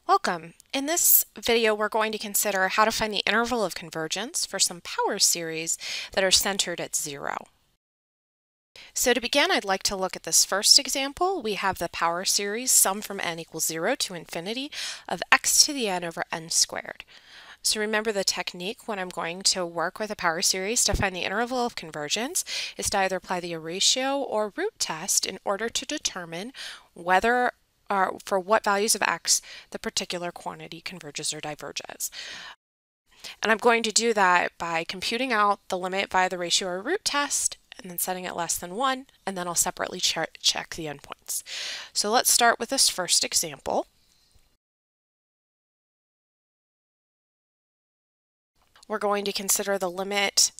Welcome. In this video, we're going to consider how to find the interval of convergence for some power series that are centered at 0. So to begin, I'd like to look at this first example. We have the power series sum from n equals 0 to infinity of x to the n over n squared. So remember the technique when I'm going to work with a power series to find the interval of convergence is to either apply the ratio or root test in order to determine whether for what values of x the particular quantity converges or diverges. And I'm going to do that by computing out the limit via the ratio or root test and then setting it less than 1, and then I'll separately check the endpoints. So let's start with this first example. We're going to consider the limit.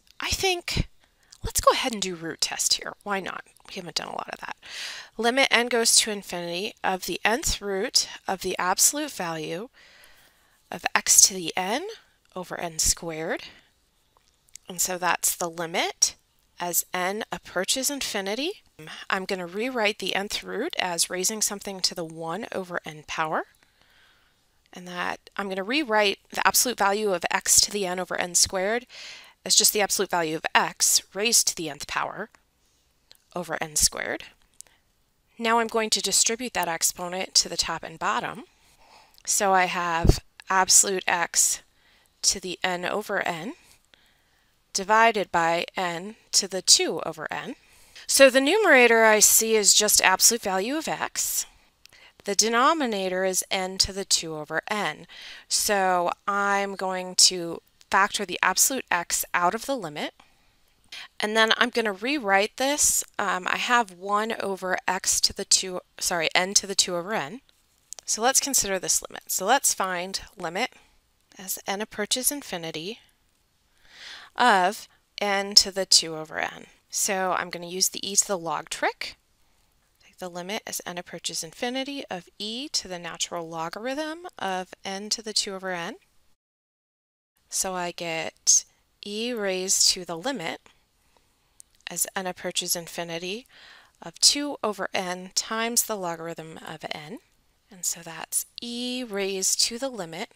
Let's go ahead and do root test here. Why not? We haven't done a lot of that. Limit n goes to infinity of the nth root of the absolute value of x to the n over n squared. And so that's the limit as n approaches infinity. I'm going to rewrite the nth root as raising something to the 1 over n power. And that I'm going to rewrite the absolute value of x to the n over n squared as just the absolute value of x raised to the nth power over n squared. Now I'm going to distribute that exponent to the top and bottom. So I have absolute x to the n over n divided by n to the 2 over n. So the numerator I see is just absolute value of x. The denominator is n to the 2 over n. So I'm going to factor the absolute x out of the limit. And then I'm going to rewrite this. I have 1 over n to the 2 over n. So let's consider this limit. So let's find limit as n approaches infinity of n to the 2 over n. So I'm going to use the e to the log trick. Take the limit as n approaches infinity of e to the natural logarithm of n to the 2 over n. So I get e raised to the limit as n approaches infinity of 2 over n times the logarithm of n. And so that's e raised to the limit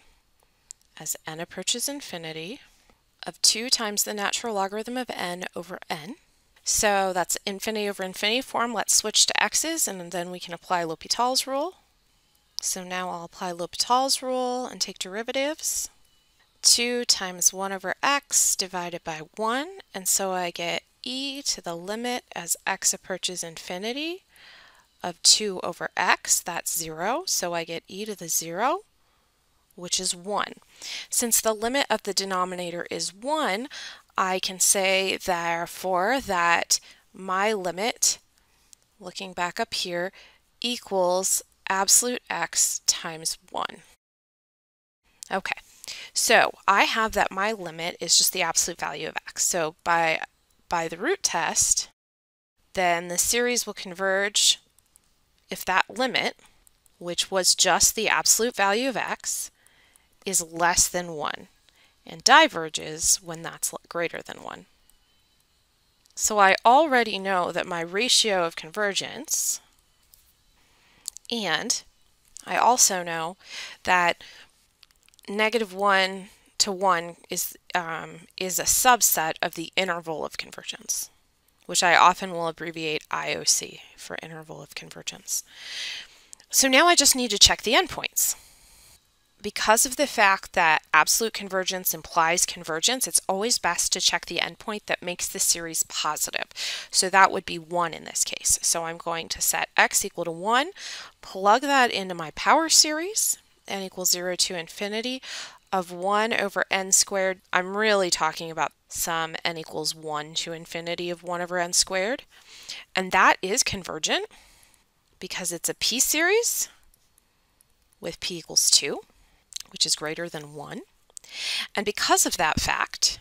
as n approaches infinity of 2 times the natural logarithm of n over n. So that's infinity over infinity form. Let's switch to x's and then we can apply L'Hopital's rule. So now I'll apply L'Hopital's rule and take derivatives. 2 times 1 over x divided by 1, and so I get e to the limit as x approaches infinity of 2 over x, that's 0, so I get e to the 0, which is 1. Since the limit of the denominator is 1, I can say therefore that my limit, looking back up here, equals absolute x times 1. Okay. So I have that my limit is just the absolute value of x. So by the root test, then the series will converge if that limit, which was just the absolute value of x, is less than 1, and diverges when that's greater than 1. So I already know that my ratio of convergence, and I also know that -1 to 1 is a subset of the interval of convergence, which I often will abbreviate IOC for interval of convergence. So now I just need to check the endpoints. Because of the fact that absolute convergence implies convergence, it's always best to check the endpoint that makes the series positive. So that would be 1 in this case. So I'm going to set x equal to 1, plug that into my power series, n equals 0 to infinity of 1 over n squared. I'm really talking about sum n equals 1 to infinity of 1 over n squared. And that is convergent because it's a p series with p equals 2, which is greater than 1. And because of that fact,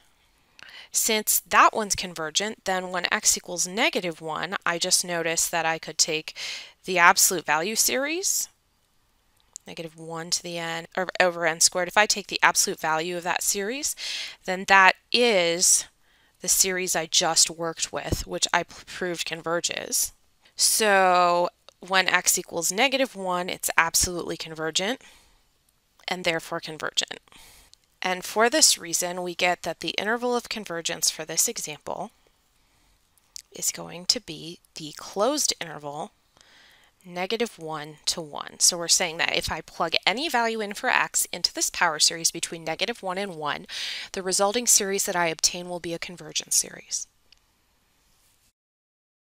since that one's convergent, then when x equals -1, I just noticed that I could take the absolute value series, -1 to the n over n squared. If I take the absolute value of that series, then that is the series I just worked with, which I proved converges. So when x equals -1, it's absolutely convergent. and therefore convergent. And for this reason, we get that the interval of convergence for this example is going to be the closed interval -1 to 1. So we're saying that if I plug any value in for x into this power series between -1 and 1, the resulting series that I obtain will be a convergence series.